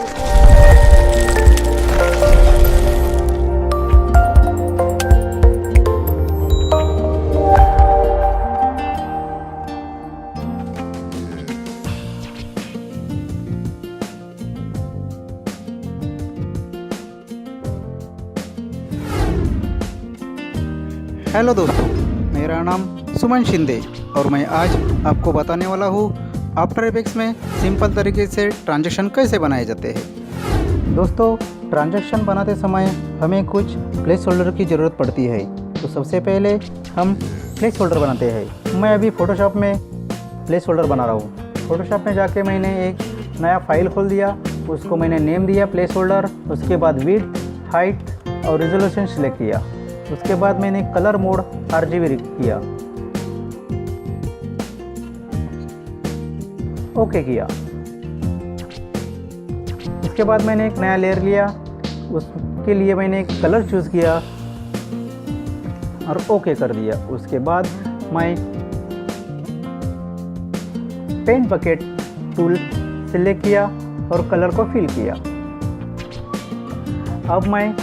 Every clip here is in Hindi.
हेलो दोस्तों, मेरा नाम सुमन शिंदे और मैं आज आपको बताने वाला हूँ आफ्टर इफेक्ट्स में सिंपल तरीके से ट्रांजैक्शन कैसे बनाए जाते हैं। दोस्तों, ट्रांजैक्शन बनाते समय हमें कुछ प्लेस होल्डर की ज़रूरत पड़ती है। तो सबसे पहले हम प्लेस होल्डर बनाते हैं। मैं अभी फ़ोटोशॉप में प्लेस होल्डर बना रहा हूँ। फ़ोटोशॉप में जाके मैंने एक नया फाइल खोल दिया, उसको मैंने नेम दिया प्लेस होल्डर। उसके बाद विड्थ, हाइट और रिजोल्यूशन सिलेक्ट किया। उसके बाद मैंने कलर मोड RGB किया, ओके किया। उसके बाद मैंने एक नया लेयर लिया, उसके लिए मैंने एक कलर चूज़ किया और ओके कर दिया। उसके बाद मैं पेंट बकेट टूल सिलेक्ट किया और कलर को फिल किया। अब मैं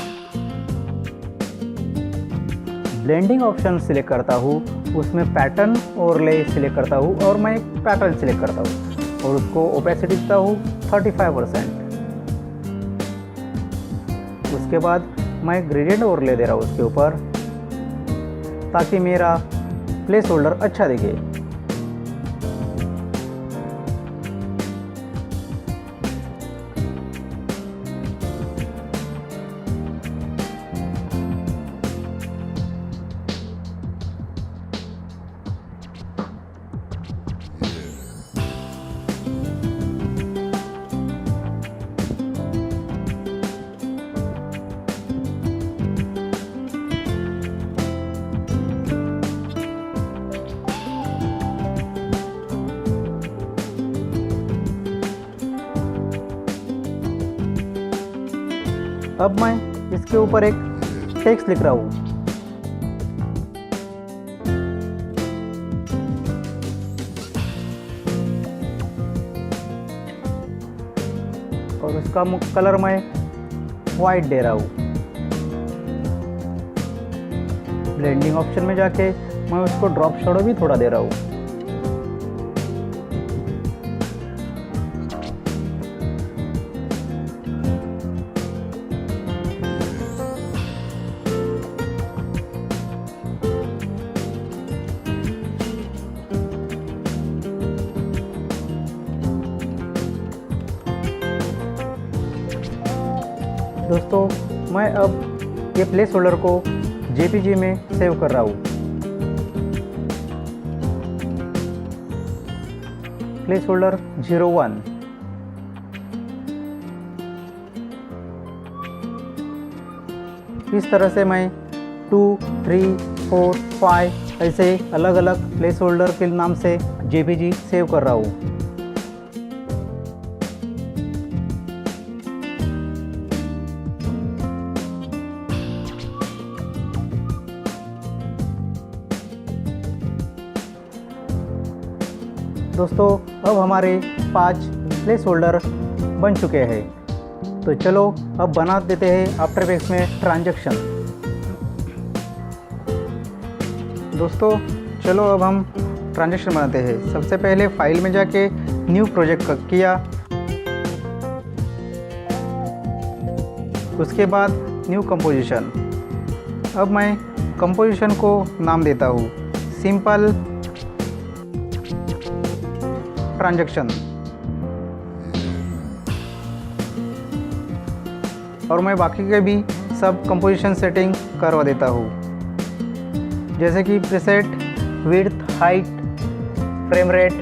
ब्लेंडिंग ऑप्शन सिलेक्ट करता हूँ, उसमें पैटर्न ओवरले सिलेक्ट करता हूँ और मैं एक पैटर्न सिलेक्ट करता हूँ और उसको ओपेसिटी देता हूँ 35%। उसके बाद मैं ग्रेडियंट ओवरले दे रहा हूँ उसके ऊपर, ताकि मेरा प्लेस होल्डर अच्छा दिखे। अब मैं इसके ऊपर एक टेक्स्ट लिख रहा हूँ। और उसका कलर मैं वाइट दे रहा हूँ। ब्लेंडिंग ऑप्शन में जाके मैं उसको ड्रॉप शैडो भी थोड़ा दे रहा हूँ। दोस्तों, मैं अब ये प्लेस होल्डर को JPG में सेव कर रहा हूँ। Place holder 01। इस तरह से मैं 2, 3, 4, 5 ऐसे अलग अलग प्लेस होल्डर के नाम से JPG सेव कर रहा हूँ। दोस्तों, अब हमारे 5 प्लेस होल्डर बन चुके हैं। तो चलो अब बना देते हैं आफ्टर इफेक्ट्स में ट्रांजैक्शन। दोस्तों, चलो अब हम ट्रांजैक्शन बनाते हैं। सबसे पहले फाइल में जाके न्यू प्रोजेक्ट किया। उसके बाद न्यू कंपोजिशन। अब मैं कंपोजिशन को नाम देता हूँ सिंपल ट्रांजैक्शन। और मैं बाकी के भी सब कंपोजिशन सेटिंग करवा देता हूँ, जैसे कि preset, width, height, frame rate,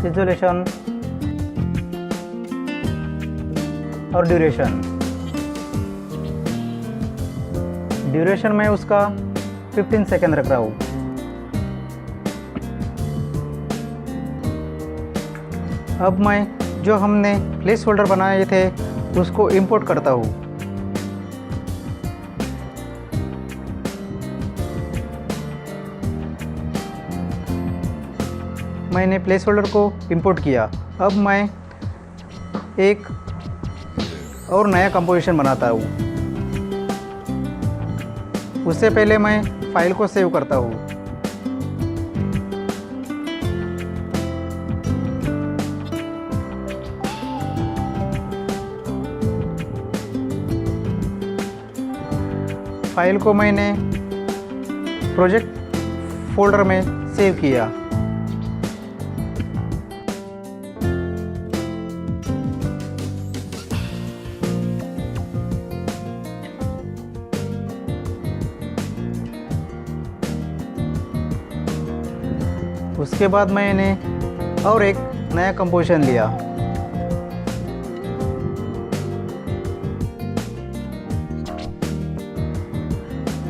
resolution और ड्यूरेशन। ड्यूरेशन में उसका 15 सेकेंड रख रहा हूँ। अब मैं जो हमने प्लेस होल्डर बनाए थे उसको इंपोर्ट करता हूँ। मैंने प्लेस होल्डर को इंपोर्ट किया। अब मैं एक और नया कंपोजिशन बनाता हूँ। उससे पहले मैं फाइल को सेव करता हूँ। फाइल को मैंने प्रोजेक्ट फोल्डर में सेव किया। उसके बाद मैंने और एक नया कंपोजिशन लिया।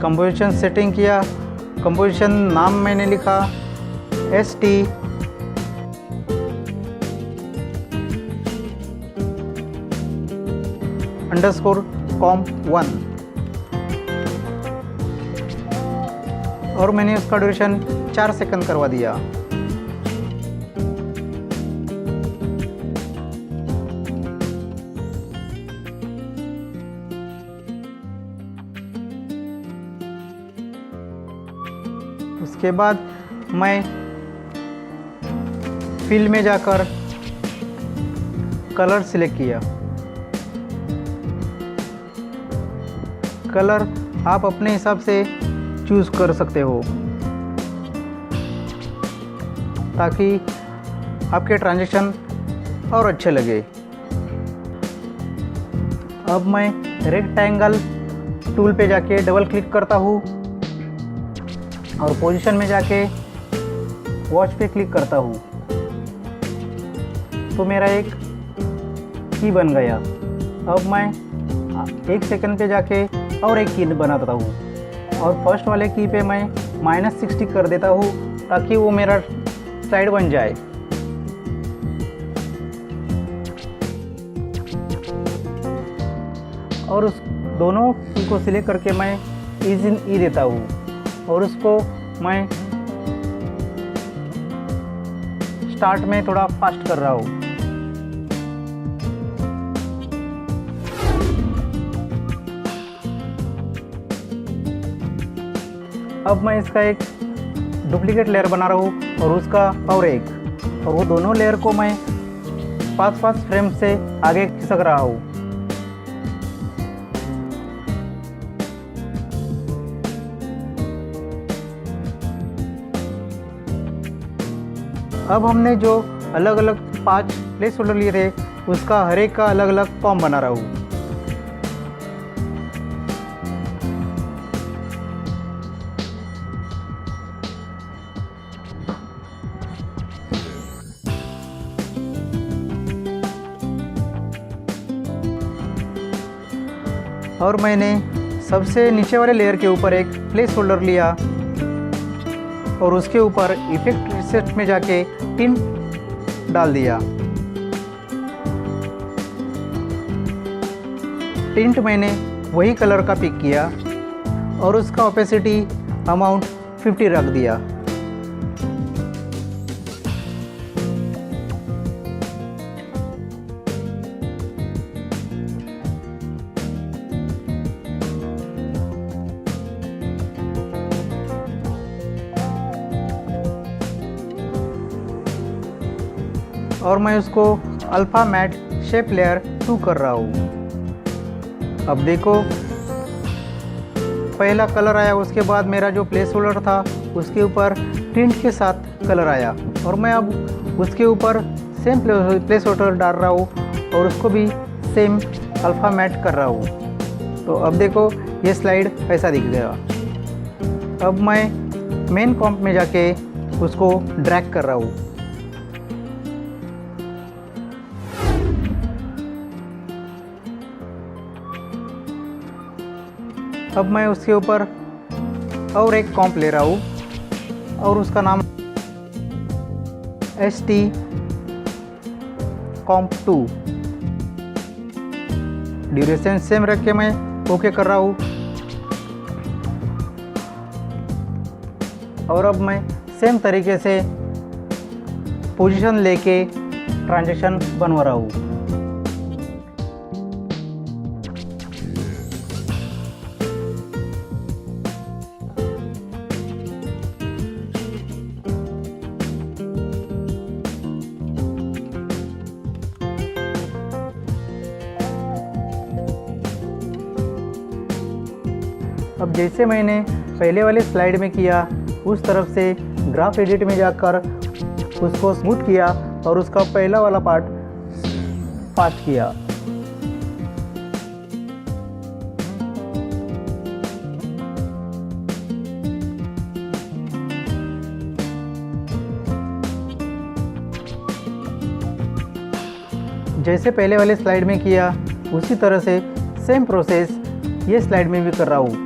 कंपोजिशन सेटिंग किया। कंपोजिशन नाम मैंने लिखा ST _ comp1 और मैंने उसका ड्यूरेशन 4 सेकंड करवा दिया। उसके बाद मैं फिल में जाकर कलर सिलेक्ट किया। कलर आप अपने हिसाब से चूज़ कर सकते हो ताकि आपके ट्रांजैक्शन और अच्छे लगे। अब मैं रेक्टेंगल टूल पे जाके डबल क्लिक करता हूँ और पोजीशन में जाके वॉच पे क्लिक करता हूँ तो मेरा एक की बन गया। अब मैं 1 सेकंड पे जाके और एक की बनाता हूँ और फर्स्ट वाले की पे मैं -60 कर देता हूँ ताकि वो मेरा स्लाइड बन जाए। और उस दोनों की को सिलेक्ट करके मैं ईज इन ई देता हूँ और उसको मैं स्टार्ट में थोड़ा फास्ट कर रहा हूँ। अब मैं इसका एक डुप्लीकेट लेयर बना रहा हूँ और उसका और एक, और वो दोनों लेयर को मैं 5-5 फ्रेम से आगे खिसक रहा हूँ। अब हमने जो अलग अलग 5 प्लेस होल्डर लिए थे उसका हर एक का अलग अलग फॉर्म बना रहा हूँ। और मैंने सबसे नीचे वाले लेयर के ऊपर एक प्लेस होल्डर लिया और उसके ऊपर इफेक्ट रिसेट में जाके टिंट डाल दिया। टिंट मैंने वही कलर का पिक किया और उसका ओपेसिटी अमाउंट 50 रख दिया। और मैं उसको अल्फ़ा मैट शेप लेयर 2 कर रहा हूँ। अब देखो पहला कलर आया, उसके बाद मेरा जो प्लेस होल्डर था उसके ऊपर टिंट के साथ कलर आया और मैं अब उसके ऊपर सेम प्लेस होल्डर डाल रहा हूँ और उसको भी सेम अल्फ़ा मैट कर रहा हूँ। तो अब देखो ये स्लाइड ऐसा दिख गया। अब मैं मेन कॉम्प में जाके उसको ड्रैग कर रहा हूँ। अब मैं उसके ऊपर और एक कॉम्प ले रहा हूँ और उसका नाम ST comp2। ड्यूरेशन सेम रख के मैं ओके कर रहा हूँ। और अब मैं सेम तरीके से पोजीशन लेके ट्रांजैक्शन बनवा रहा हूँ। अब जैसे मैंने पहले वाले स्लाइड में किया उस तरफ से ग्राफ एडिट में जाकर उसको स्मूथ किया और उसका पहला वाला पार्ट फास्ट किया। जैसे पहले वाले स्लाइड में किया उसी तरह से सेम प्रोसेस ये स्लाइड में भी कर रहा हूँ।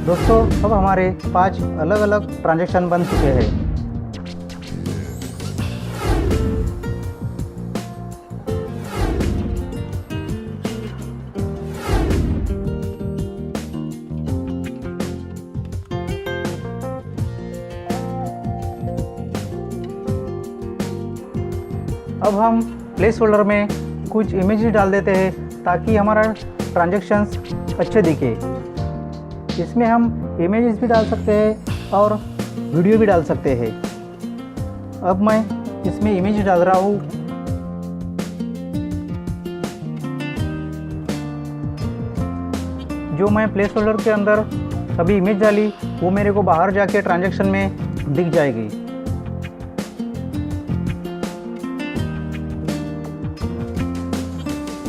दोस्तों अब हमारे 5 अलग अलग ट्रांजैक्शन बन चुके हैं। अब हम प्लेस होल्डर में कुछ इमेजेस डाल देते हैं ताकि हमारा ट्रांजैक्शंस अच्छे दिखे। इसमें हम इमेजेस भी डाल सकते हैं और वीडियो भी डाल सकते हैं। अब मैं इसमें इमेज डाल रहा हूँ। जो मैं प्लेस होल्डर के अंदर अभी इमेज डाली वो मेरे को बाहर जाके ट्रांजैक्शन में दिख जाएगी।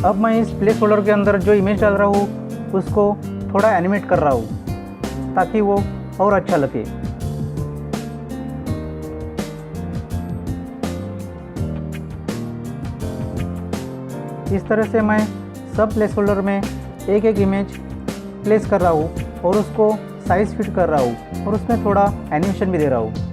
अब मैं इस प्लेस होल्डर के अंदर जो इमेज डाल रहा हूँ उसको थोड़ा एनिमेट कर रहा हूँ ताकि वो और अच्छा लगे। इस तरह से मैं सब प्लेस होल्डर में एक एक इमेज प्लेस कर रहा हूँ और उसको साइज फिट कर रहा हूँ और उसमें थोड़ा एनिमेशन भी दे रहा हूँ।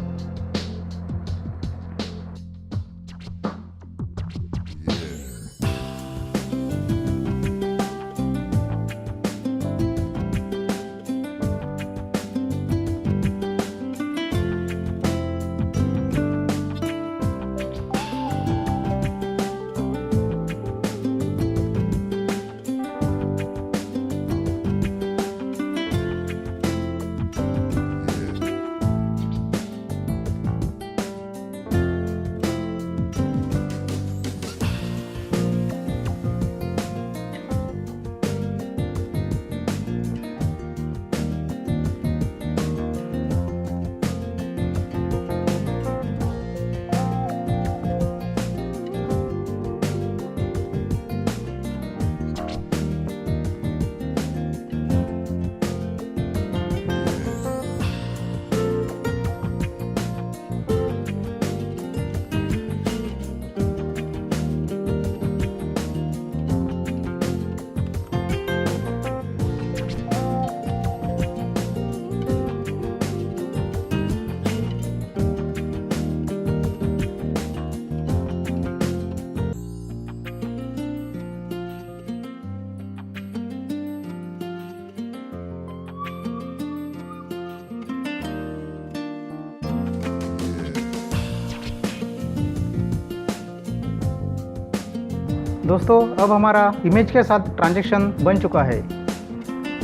दोस्तों अब हमारा इमेज के साथ ट्रांजैक्शन बन चुका है।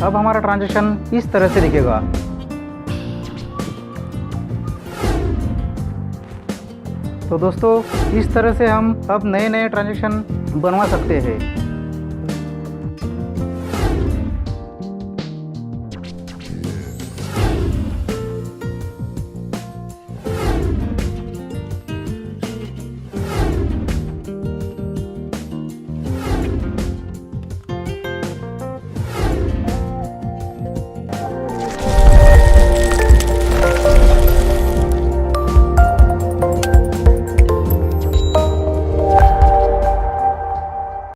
अब हमारा ट्रांजैक्शन इस तरह से दिखेगा। तो दोस्तों इस तरह से हम अब नए नए ट्रांजैक्शन बनवा सकते हैं।